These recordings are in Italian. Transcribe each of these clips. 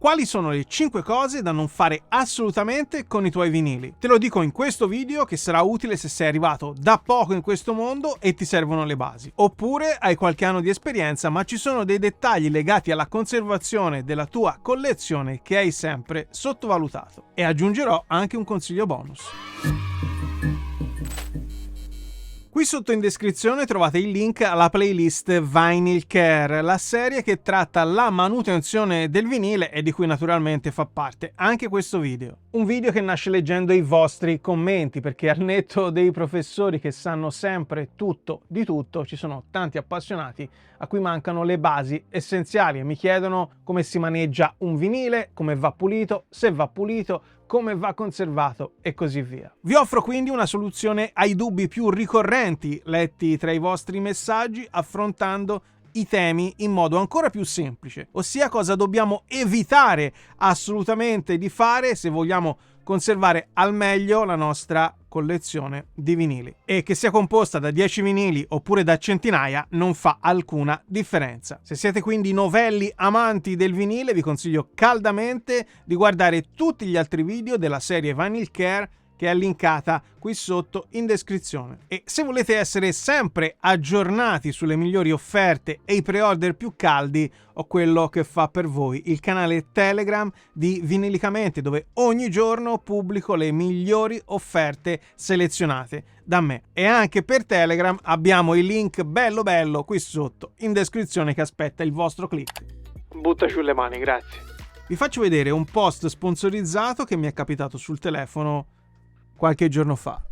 quali sono le 5 cose da non fare assolutamente con i tuoi vinili. Te lo dico in questo video, che sarà utile se sei arrivato da poco in questo mondo e ti servono le basi. Oppure hai qualche anno di esperienza, ma ci sono dei dettagli legati alla conservazione della tua collezione che hai sempre sottovalutato. E aggiungerò anche un consiglio bonus. Qui sotto in descrizione trovate il link alla playlist Vinyl Care, la serie che tratta la manutenzione del vinile e di cui naturalmente fa parte anche questo video. Un video che nasce leggendo i vostri commenti, perché al netto dei professori che sanno sempre tutto di tutto, ci sono tanti appassionati a cui mancano le basi essenziali e mi chiedono come si maneggia un vinile, come va pulito, se va pulito, come va conservato e così via. Vi offro quindi una soluzione ai dubbi più ricorrenti letti tra i vostri messaggi, affrontando i temi in modo ancora più semplice, ossia cosa dobbiamo evitare assolutamente di fare se vogliamo conservare al meglio la nostra collezione di vinili. E che sia composta da 10 vinili oppure da centinaia non fa alcuna differenza. Se siete quindi novelli amanti del vinile, vi consiglio caldamente di guardare tutti gli altri video della serie Vinyl Care che è linkata qui sotto in descrizione. E se volete essere sempre aggiornati sulle migliori offerte e i pre-order più caldi, ho quello che fa per voi, il canale Telegram di Vinilicamente, dove ogni giorno pubblico le migliori offerte selezionate da me. E anche per Telegram abbiamo il link bello qui sotto in descrizione che aspetta il vostro click. Butta giù le mani, grazie. Vi faccio vedere un post sponsorizzato che mi è capitato sul telefono qualche giorno fa.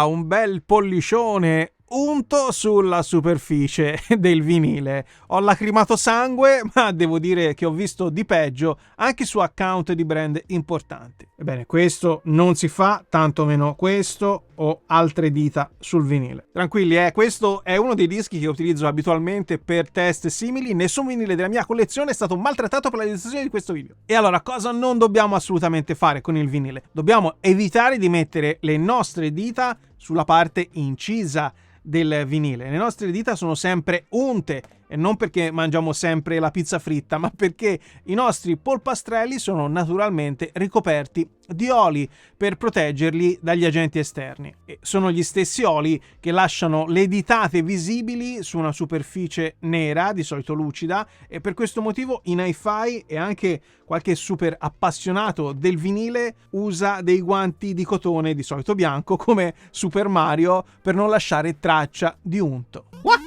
Un bel pollicione unto sulla superficie del vinile. Ho lacrimato sangue, ma devo dire che ho visto di peggio anche su account di brand importanti. Ebbene, questo non si fa, tantomeno questo o altre dita sul vinile. Tranquilli, questo è uno dei dischi che utilizzo abitualmente per test simili. Nessun vinile della mia collezione è stato maltrattato per la realizzazione di questo video. E allora, cosa non dobbiamo assolutamente fare con il vinile? Dobbiamo evitare di mettere le nostre dita sulla parte incisa del vinile. Le nostre dita sono sempre unte, e non perché mangiamo sempre la pizza fritta, ma perché i nostri polpastrelli sono naturalmente ricoperti di oli per proteggerli dagli agenti esterni. E sono gli stessi oli che lasciano le ditate visibili su una superficie nera, di solito lucida, e per questo motivo in hi-fi e anche qualche super appassionato del vinile usa dei guanti di cotone, di solito bianco, come Super Mario, per non lasciare traccia di unto. Wahoo!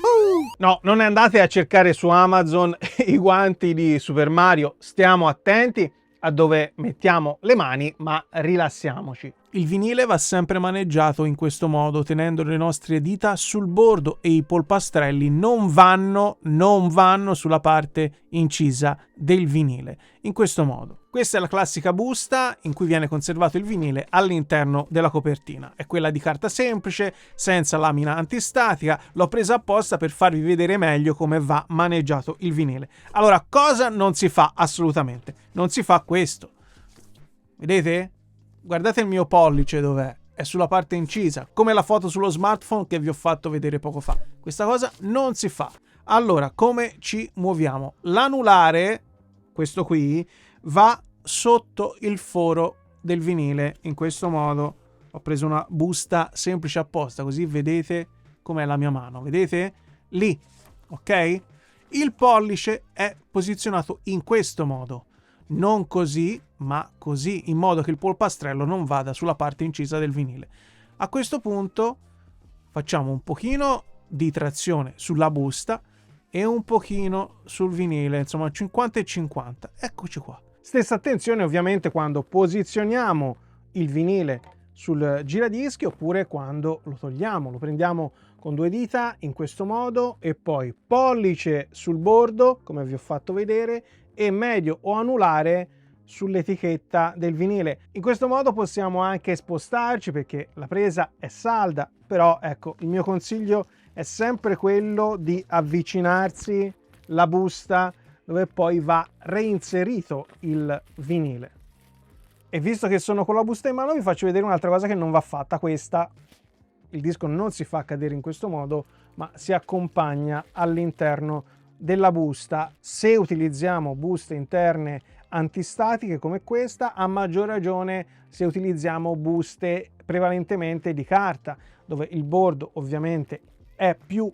No, non andate a cercare su Amazon i guanti di Super Mario, stiamo attenti a dove mettiamo le mani, ma rilassiamoci. Il vinile va sempre maneggiato in questo modo, tenendo le nostre dita sul bordo e i polpastrelli non vanno sulla parte incisa del vinile. In questo modo. Questa è la classica busta in cui viene conservato il vinile all'interno della copertina. È quella di carta semplice, senza lamina antistatica. L'ho presa apposta per farvi vedere meglio come va maneggiato il vinile. Allora, cosa non si fa assolutamente? Non si fa questo. Vedete? Guardate il mio pollice dov'è. È sulla parte incisa, come la foto sullo smartphone che vi ho fatto vedere poco fa. Questa cosa non si fa. Allora, come ci muoviamo? L'anulare, questo qui, va sotto il foro del vinile. In questo modo ho preso una busta semplice apposta, così vedete com'è la mia mano. Vedete? Lì, ok? Il pollice è posizionato in questo modo. Non così, ma così, in modo che il polpastrello non vada sulla parte incisa del vinile. A questo punto facciamo un pochino di trazione sulla busta e un pochino sul vinile, insomma 50 e 50. Eccoci qua. Stessa attenzione ovviamente quando posizioniamo il vinile sul giradischi oppure quando lo togliamo. Lo prendiamo con due dita in questo modo e poi pollice sul bordo, come vi ho fatto vedere, e medio o anulare sull'etichetta del vinile. In questo modo possiamo anche spostarci perché la presa è salda, però ecco, il mio consiglio è sempre quello di avvicinarsi la busta dove poi va reinserito il vinile. E visto che sono con la busta in mano vi faccio vedere un'altra cosa che non va fatta. Questa, il disco non si fa cadere in questo modo, ma si accompagna all'interno della busta. Se utilizziamo buste interne antistatiche come questa, a maggior ragione se utilizziamo buste prevalentemente di carta, dove il bordo ovviamente è più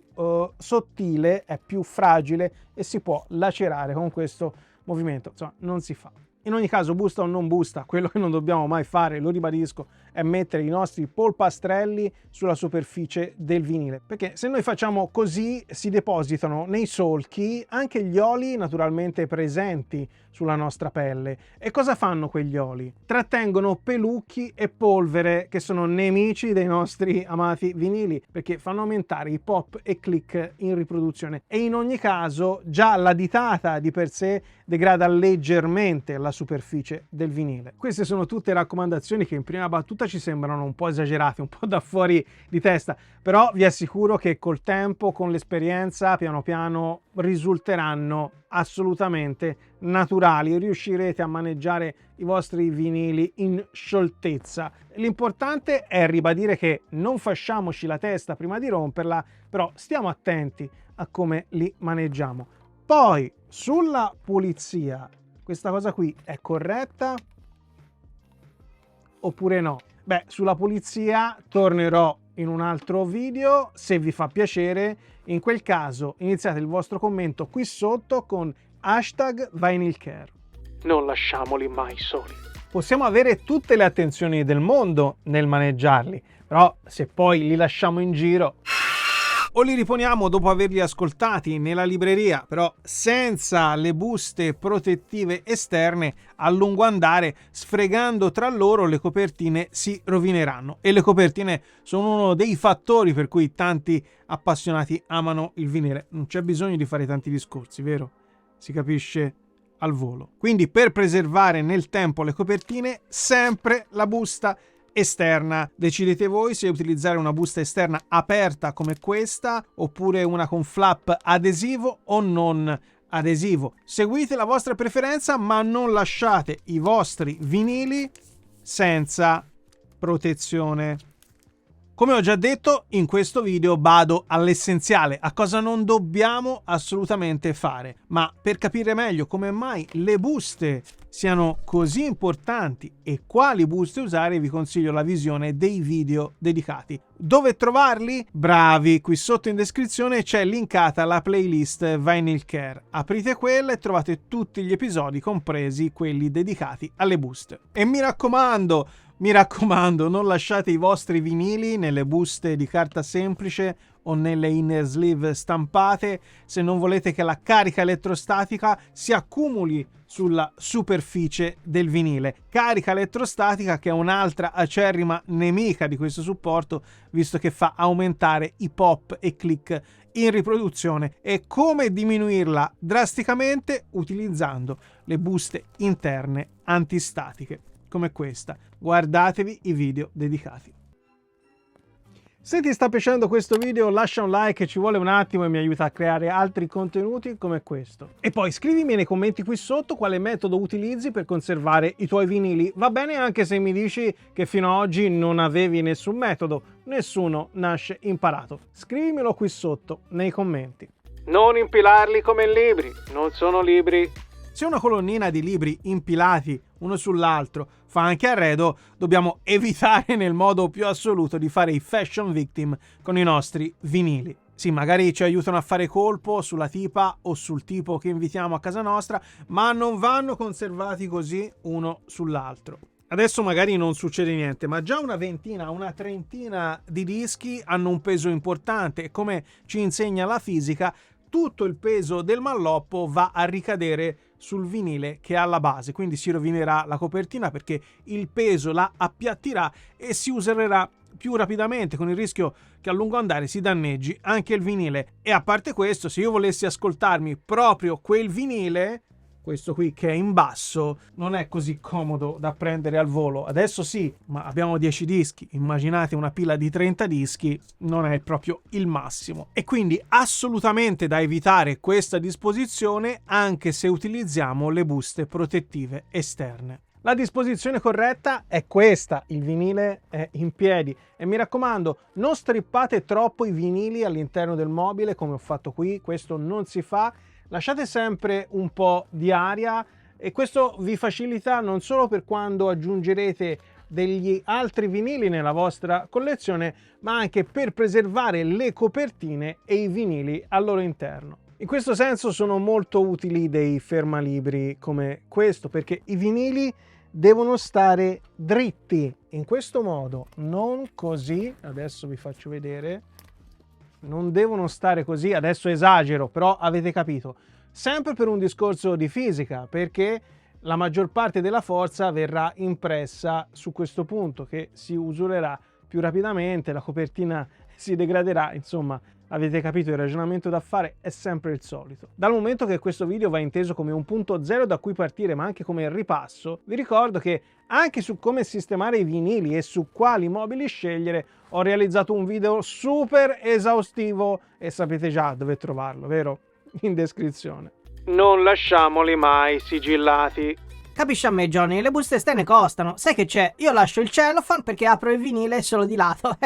sottile, è più fragile e si può lacerare con questo movimento. Insomma, non si fa. In ogni caso, busta o non busta, quello che non dobbiamo mai fare, lo ribadisco, è mettere i nostri polpastrelli sulla superficie del vinile, perché se noi facciamo così si depositano nei solchi anche gli oli naturalmente presenti sulla nostra pelle. E cosa fanno quegli oli? Trattengono pelucchi e polvere, che sono nemici dei nostri amati vinili, perché fanno aumentare i pop e click in riproduzione. E in ogni caso già la ditata di per sé degrada leggermente la superficie del vinile. Queste sono tutte raccomandazioni che in prima battuta ci sembrano un po' esagerate, un po' da fuori di testa, però vi assicuro che col tempo, con l'esperienza, piano piano risulteranno assolutamente naturali, riuscirete a maneggiare i vostri vinili in scioltezza. L'importante è ribadire che non fasciamoci la testa prima di romperla, però stiamo attenti a come li maneggiamo. Poi sulla pulizia, questa cosa qui è corretta oppure no? Beh, sulla pulizia tornerò in un altro video, se vi fa piacere. In quel caso iniziate il vostro commento qui sotto con #VinylCare. Non lasciamoli mai soli. Possiamo avere tutte le attenzioni del mondo nel maneggiarli, però se poi li lasciamo in giro o li riponiamo dopo averli ascoltati nella libreria, però senza le buste protettive esterne, a lungo andare, sfregando tra loro, le copertine si rovineranno. E le copertine sono uno dei fattori per cui tanti appassionati amano il vinile. Non c'è bisogno di fare tanti discorsi, vero? Si capisce al volo. Quindi per preservare nel tempo le copertine, sempre la busta esterna. Decidete voi se utilizzare una busta esterna aperta come questa oppure una con flap adesivo o non adesivo. Seguite la vostra preferenza, ma non lasciate i vostri vinili senza protezione. Come ho già detto, in questo video vado all'essenziale, a cosa non dobbiamo assolutamente fare. Ma per capire meglio come mai le buste siano così importanti e quali buste usare, vi consiglio la visione dei video dedicati. Dove trovarli? Bravi, qui sotto in descrizione c'è linkata la playlist VinylCare. Aprite quella e trovate tutti gli episodi, compresi quelli dedicati alle buste. E mi raccomando, non lasciate i vostri vinili nelle buste di carta semplice o nelle inner sleeve stampate se non volete che la carica elettrostatica si accumuli sulla superficie del vinile. Carica elettrostatica che è un'altra acerrima nemica di questo supporto, visto che fa aumentare i pop e click in riproduzione. E come diminuirla drasticamente? Utilizzando le buste interne antistatiche come questa. Guardatevi i video dedicati. Se ti sta piacendo questo video, lascia un like, ci vuole un attimo e mi aiuta a creare altri contenuti come questo. E poi scrivimi nei commenti qui sotto quale metodo utilizzi per conservare i tuoi vinili. Va bene anche se mi dici che fino ad oggi non avevi nessun metodo. Nessuno nasce imparato. Scrivimelo qui sotto nei commenti. Non impilarli come libri, non sono libri. Se una colonnina di libri impilati uno sull'altro fa anche arredo, dobbiamo evitare nel modo più assoluto di fare i fashion victim con i nostri vinili. Sì, magari ci aiutano a fare colpo sulla tipa o sul tipo che invitiamo a casa nostra, ma non vanno conservati così uno sull'altro. Adesso magari non succede niente, ma già una ventina, una trentina di dischi hanno un peso importante e come ci insegna la fisica, tutto il peso del malloppo va a ricadere sul vinile che è alla base, quindi si rovinerà la copertina perché il peso la appiattirà e si userà più rapidamente, con il rischio che a lungo andare si danneggi anche il vinile. E a parte questo, se io volessi ascoltarmi proprio quel vinile, questo qui che è in basso, non è così comodo da prendere al volo. Adesso sì, ma abbiamo 10 dischi, immaginate una pila di 30 dischi, non è proprio il massimo. E quindi assolutamente da evitare questa disposizione anche se utilizziamo le buste protettive esterne. La disposizione corretta è questa, il vinile è in piedi e mi raccomando non strippate troppo i vinili all'interno del mobile come ho fatto qui, questo non si fa. Lasciate sempre un po' di aria, e questo vi facilita non solo per quando aggiungerete degli altri vinili nella vostra collezione, ma anche per preservare le copertine e i vinili al loro interno. In questo senso sono molto utili dei fermalibri come questo, perché i vinili devono stare dritti in questo modo, non così. Adesso vi faccio vedere. Non devono stare così, adesso esagero, però avete capito. Sempre per un discorso di fisica, perché la maggior parte della forza verrà impressa su questo punto, che si usurerà più rapidamente, la copertina si degraderà, insomma, avete capito, il ragionamento da fare è sempre il solito. Dal momento che questo video va inteso come un punto zero da cui partire, ma anche come ripasso, vi ricordo che anche su come sistemare i vinili e su quali mobili scegliere ho realizzato un video super esaustivo e sapete già dove trovarlo, vero? In descrizione. Non lasciamoli mai sigillati. Capisci a me, Johnny, le buste esterne costano. Sai che c'è? Io lascio il cellophane perché apro il vinile solo di lato.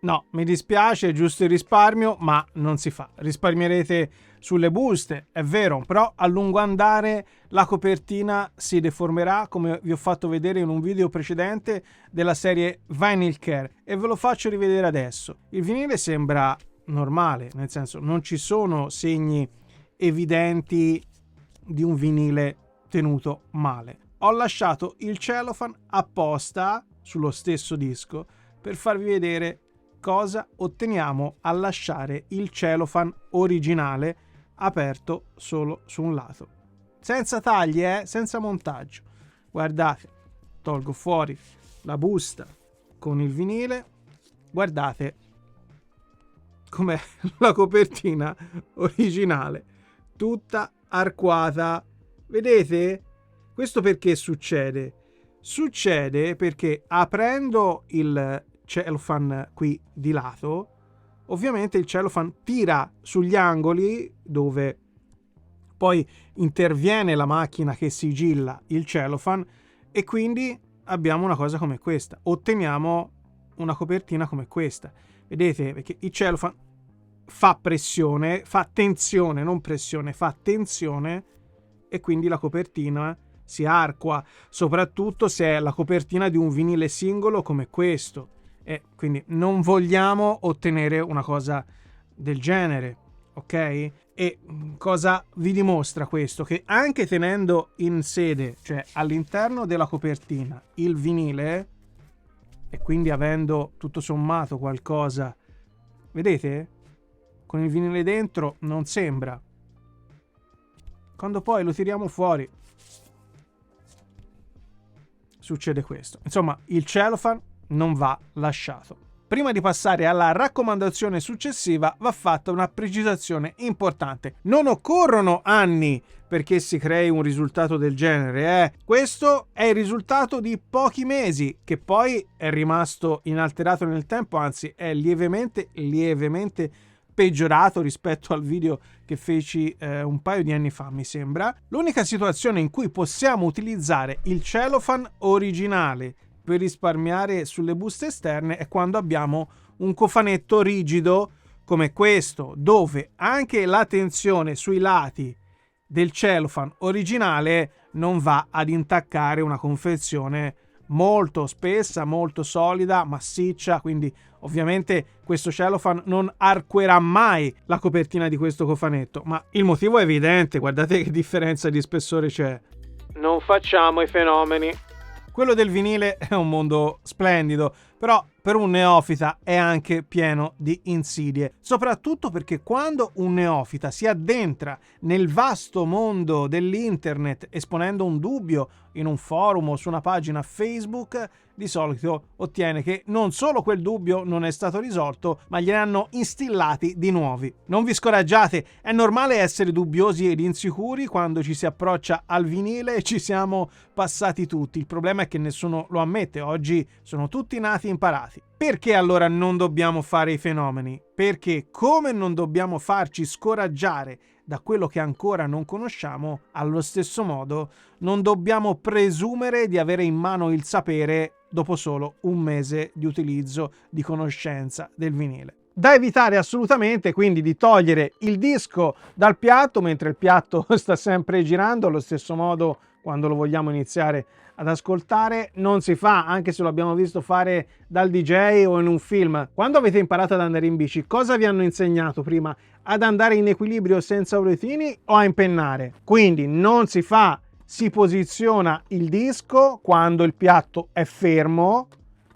No, mi dispiace, è giusto il risparmio, ma non si fa. Risparmierete sulle buste, è vero, però a lungo andare la copertina si deformerà, come vi ho fatto vedere in un video precedente della serie Vinyl Care, e ve lo faccio rivedere adesso. Il vinile sembra normale, nel senso non ci sono segni evidenti di un vinile tenuto male. Ho lasciato il cellophane apposta sullo stesso disco per farvi vedere cosa otteniamo a lasciare il cellophane originale aperto solo su un lato, senza tagli, senza montaggio. Guardate, tolgo fuori la busta con il vinile, guardate com'è la copertina originale, tutta arcuata. Vedete? Questo perché succede? Succede perché aprendo il cellophane qui di lato, ovviamente il cellophane tira sugli angoli dove poi interviene la macchina che sigilla il cellophane, e quindi abbiamo una cosa come questa, otteniamo una copertina come questa. Vedete? Perché il cellophane fa pressione, fa tensione, non pressione, fa tensione, e quindi la copertina si arcua, soprattutto se è la copertina di un vinile singolo come questo, e quindi non vogliamo ottenere una cosa del genere, ok? E cosa vi dimostra questo? Che anche tenendo in sede, cioè all'interno della copertina, il vinile, e quindi avendo tutto sommato qualcosa, vedete? Con il vinile dentro non sembra. Quando poi lo tiriamo fuori succede questo. Insomma, il cellophane non va lasciato. Prima di passare alla raccomandazione successiva va fatta una precisazione importante. Non occorrono anni perché si crei un risultato del genere. Questo è il risultato di pochi mesi, che poi è rimasto inalterato nel tempo, anzi è lievemente peggiorato rispetto al video che feci un paio di anni fa, mi sembra. L'unica situazione in cui possiamo utilizzare il cellophane originale per risparmiare sulle buste esterne è quando abbiamo un cofanetto rigido come questo, dove anche la tensione sui lati del cellophane originale non va ad intaccare una confezione molto spessa, molto solida, massiccia, quindi ovviamente questo cellophane non arcuerà mai la copertina di questo cofanetto, ma il motivo è evidente, guardate che differenza di spessore c'è. Non facciamo i fenomeni. Quello del vinile è un mondo splendido, però per un neofita è anche pieno di insidie, soprattutto perché quando un neofita si addentra nel vasto mondo dell'internet esponendo un dubbio in un forum o su una pagina Facebook, di solito ottiene che non solo quel dubbio non è stato risolto, ma gliene hanno instillati di nuovi. Non vi scoraggiate, è normale essere dubbiosi ed insicuri quando ci si approccia al vinile, e ci siamo passati tutti. Il problema è che nessuno lo ammette, oggi sono tutti nati imparati. Perché allora non dobbiamo fare i fenomeni? Perché come non dobbiamo farci scoraggiare da quello che ancora non conosciamo, allo stesso modo non dobbiamo presumere di avere in mano il sapere dopo solo un mese di utilizzo, di conoscenza del vinile. Da evitare assolutamente quindi di togliere il disco dal piatto mentre il piatto sta sempre girando. Allo stesso modo, quando lo vogliamo iniziare ad ascoltare, non si fa, anche se lo abbiamo visto fare dal DJ o in un film. Quando avete imparato ad andare in bici, cosa vi hanno insegnato prima? Ad andare in equilibrio senza routini o a impennare? Quindi non si fa, si posiziona il disco quando il piatto è fermo,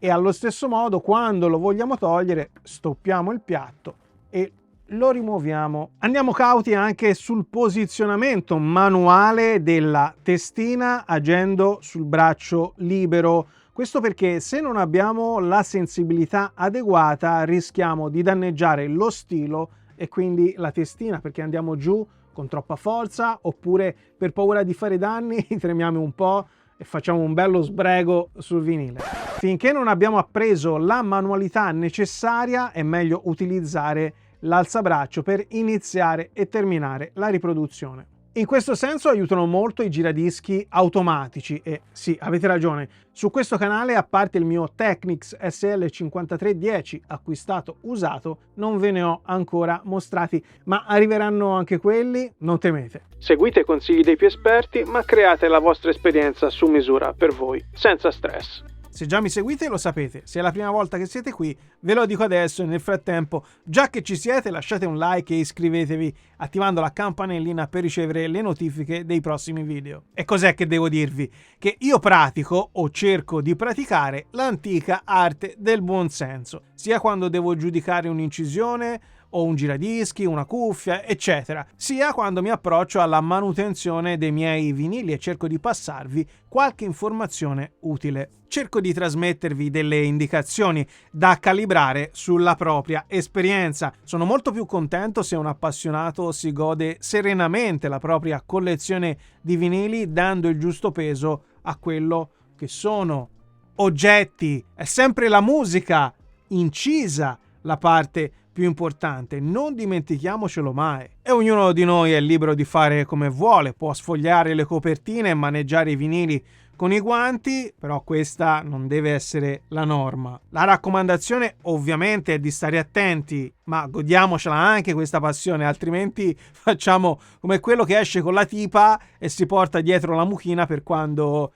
e allo stesso modo quando lo vogliamo togliere stoppiamo il piatto e lo rimuoviamo. Andiamo cauti anche sul posizionamento manuale della testina agendo sul braccio libero. Questo perché se non abbiamo la sensibilità adeguata rischiamo di danneggiare lo stilo e quindi la testina, perché andiamo giù con troppa forza, oppure per paura di fare danni tremiamo un po' e facciamo un bello sbrego sul vinile. Finché non abbiamo appreso la manualità necessaria è meglio utilizzare l'alzabraccio per iniziare e terminare la riproduzione. In questo senso aiutano molto i giradischi automatici e sì, avete ragione, su questo canale, a parte il mio Technics SL5310 acquistato usato, non ve ne ho ancora mostrati, ma arriveranno anche quelli, non temete. Seguite i consigli dei più esperti, ma create la vostra esperienza su misura per voi, senza stress. Se già mi seguite lo sapete, se è la prima volta che siete qui ve lo dico adesso e nel frattempo, già che ci siete, lasciate un like e iscrivetevi attivando la campanellina per ricevere le notifiche dei prossimi video. E cos'è che devo dirvi? Che io pratico o cerco di praticare l'antica arte del buonsenso, sia quando devo giudicare un'incisione o un giradischi, una cuffia, eccetera, sia quando mi approccio alla manutenzione dei miei vinili e cerco di passarvi qualche informazione utile. Cerco di trasmettervi delle indicazioni da calibrare sulla propria esperienza. Sono molto più contento se un appassionato si gode serenamente la propria collezione di vinili dando il giusto peso a quello che sono oggetti. È sempre la musica incisa la parte più importante, non dimentichiamocelo mai. E ognuno di noi è libero di fare come vuole, può sfogliare le copertine e maneggiare i vinili con i guanti, però questa non deve essere la norma. La raccomandazione ovviamente è di stare attenti, ma godiamocela anche questa passione, altrimenti facciamo come quello che esce con la tipa e si porta dietro la mucchina per quando...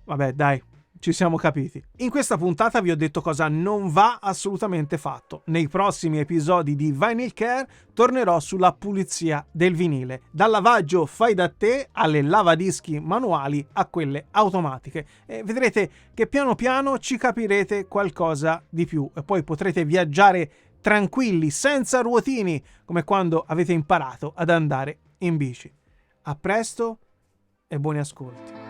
Vabbè, dai. Ci siamo capiti. In questa puntata vi ho detto cosa non va assolutamente fatto. Nei prossimi episodi di Vinyl Care tornerò sulla pulizia del vinile, dal lavaggio fai da te alle lavadischi manuali a quelle automatiche, e vedrete che piano piano ci capirete qualcosa di più e poi potrete viaggiare tranquilli, senza ruotini, come quando avete imparato ad andare in bici. A presto e buoni ascolti.